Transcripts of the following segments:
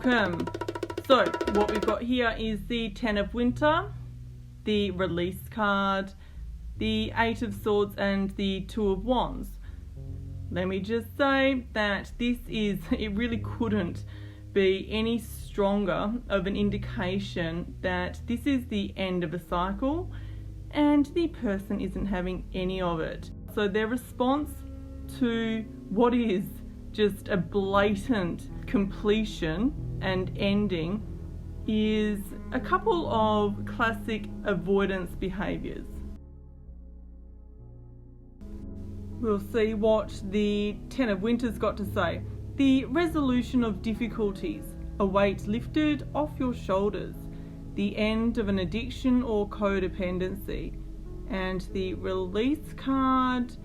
welcome. So what we've got here is the 10 of Winter, the Release card, the 8 of Swords and the 2 of Wands. Let me just say that it really couldn't be any stronger of an indication that this is the end of a cycle and the person isn't having any of it. So their response to what is just a blatant completion and ending is a couple of classic avoidance behaviours. We'll see what the 10 of Winter's got to say. The resolution of difficulties, a weight lifted off your shoulders, the end of an addiction or codependency, and the Release card,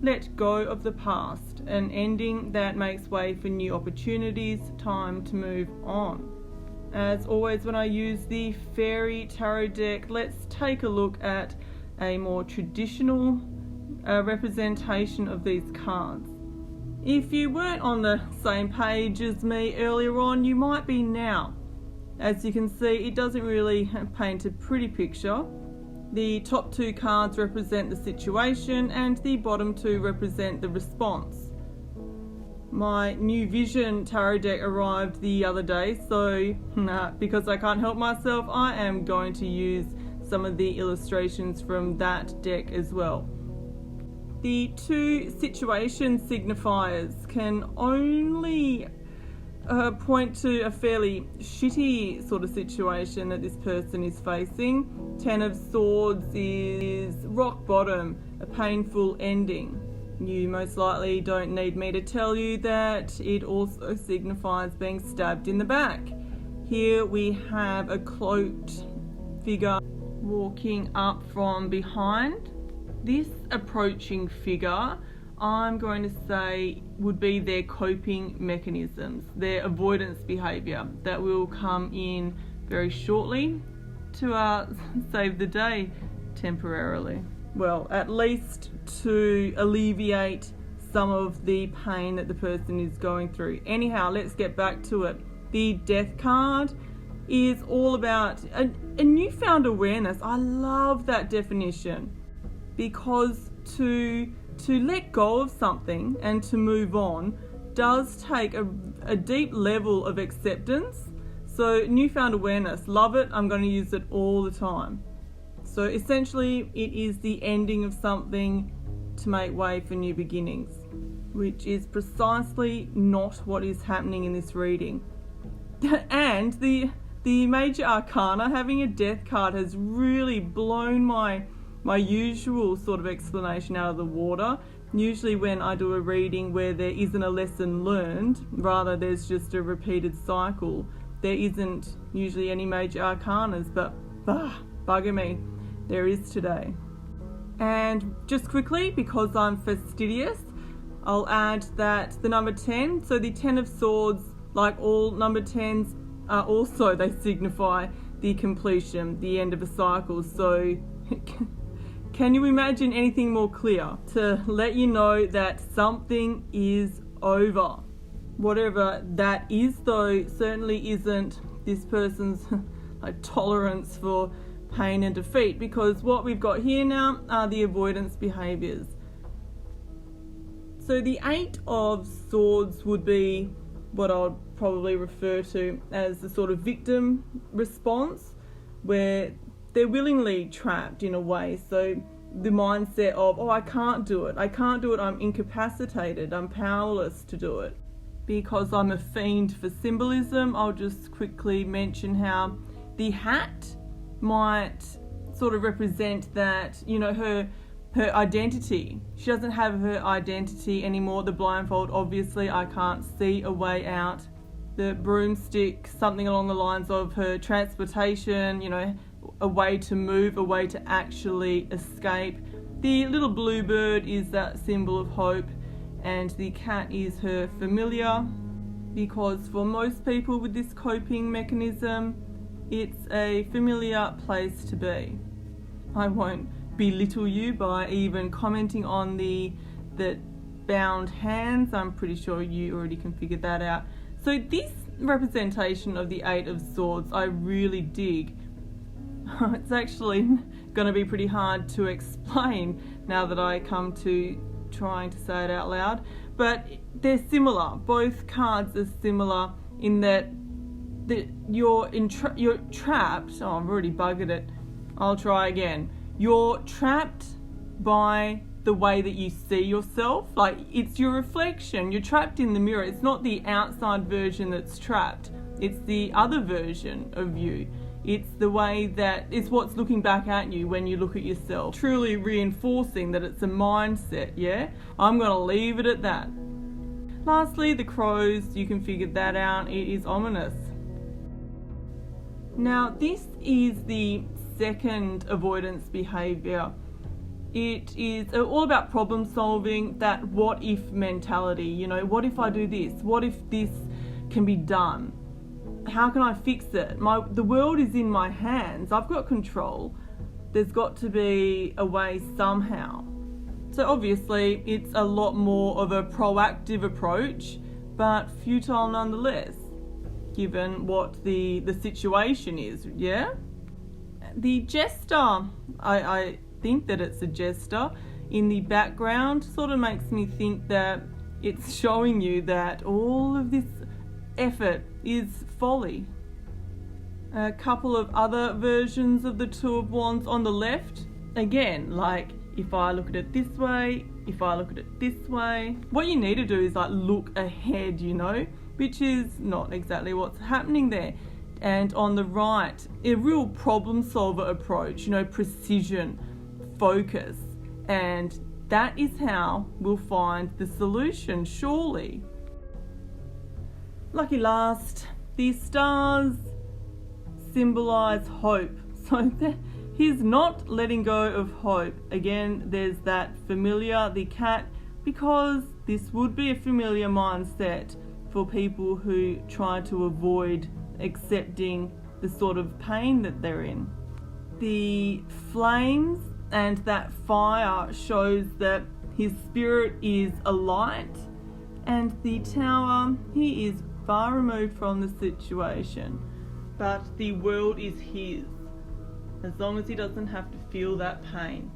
let go of the past, an ending that makes way for new opportunities, time to move on. As always, when I use the Fairy Tarot deck, let's take a look at a more traditional representation of these cards. If you weren't on the same page as me earlier on, you might be now. As you can see, it doesn't really paint a pretty picture. The top 2 cards represent the situation and the bottom 2 represent the response. My New Vision Tarot deck arrived the other day, so because I can't help myself, I am going to use some of the illustrations from that deck as well. The 2 situation signifiers can only point to a fairly shitty sort of situation that this person is facing. 10 of Swords is rock bottom, a painful ending. You most likely don't need me to tell you that it also signifies being stabbed in the back. Here we have a cloaked figure walking up from behind. This approaching figure, I'm going to say, would be their coping mechanisms, their avoidance behaviour that will come in very shortly to save the day temporarily. Well, at least to alleviate some of the pain that the person is going through. Anyhow, let's get back to it. The Death card is all about a newfound awareness. I love that definition, because to let go of something and to move on does take a deep level of acceptance. So newfound awareness, love it. I'm going to use it all the time. So essentially it is the ending of something to make way for new beginnings, which is precisely not what is happening in this reading. And the major arcana, having a Death card, has really blown my usual sort of explanation out of the water. Usually when I do a reading where there isn't a lesson learned, rather there's just a repeated cycle, there isn't usually any major arcanas, but bugger me, there is today. And just quickly, because I'm fastidious, I'll add that the number 10, so the 10 of Swords, like all number 10s, also they signify the completion, the end of a cycle. So can you imagine anything more clear to let you know that something is over? Whatever that is, though, certainly isn't this person's tolerance for pain and defeat, because what we've got here now are the avoidance behaviours. So the 8 of Swords would be what I would probably refer to as the sort of victim response, where they're willingly trapped in a way. So the mindset of, I can't do it, I'm incapacitated, I'm powerless to do it. Because I'm a fiend for symbolism, I'll just quickly mention how the hat might sort of represent that, her identity. She doesn't have her identity anymore. The blindfold, obviously, I can't see a way out. The broomstick, something along the lines of her transportation, a way to move, a way to actually escape. The little bluebird is that symbol of hope, and the cat is her familiar, because for most people with this coping mechanism, it's a familiar place to be. I won't belittle you by even commenting on the bound hands. I'm pretty sure you already can figure that out. So this representation of the Eight of Swords I really dig. It's actually going to be pretty hard to explain now that I come to trying to say it out loud, but they're similar. Both cards are similar in that you're trapped. Oh, I've already buggered it. I'll try again. You're trapped by the way that you see yourself. Like, it's your reflection. You're trapped in the mirror. It's not the outside version that's trapped. It's the other version of you. It's the way that it's what's looking back at you when you look at yourself. Truly reinforcing that it's a mindset, yeah? I'm going to leave it at that. Lastly, the crows. You can figure that out. It is ominous. Now, this is the second avoidance behaviour. It is all about problem solving, that what if mentality. You know, what if I do this? What if this can be done? How can I fix it? The world is in my hands. I've got control. There's got to be a way somehow. So obviously it's a lot more of a proactive approach, but futile nonetheless, given what the situation is, yeah? The jester, I think that it's a jester in the background, sort of makes me think that it's showing you that all of this effort is folly. A couple of other versions of the Two of Wands on the left, again, like if I look at it this way, if I look at it this way, what you need to do is like look ahead, you know, which is not exactly what's happening there. And on the right, a real problem solver approach, you know, precision, focus, and that is how we'll find the solution, surely. Lucky last, the stars symbolise hope. So he's not letting go of hope. Again, there's that familiar, the cat, because this would be a familiar mindset for people who try to avoid accepting the sort of pain that they're in. The flames and that fire shows that his spirit is a light, and the tower, he is far removed from the situation, but the world is his, as long as he doesn't have to feel that pain.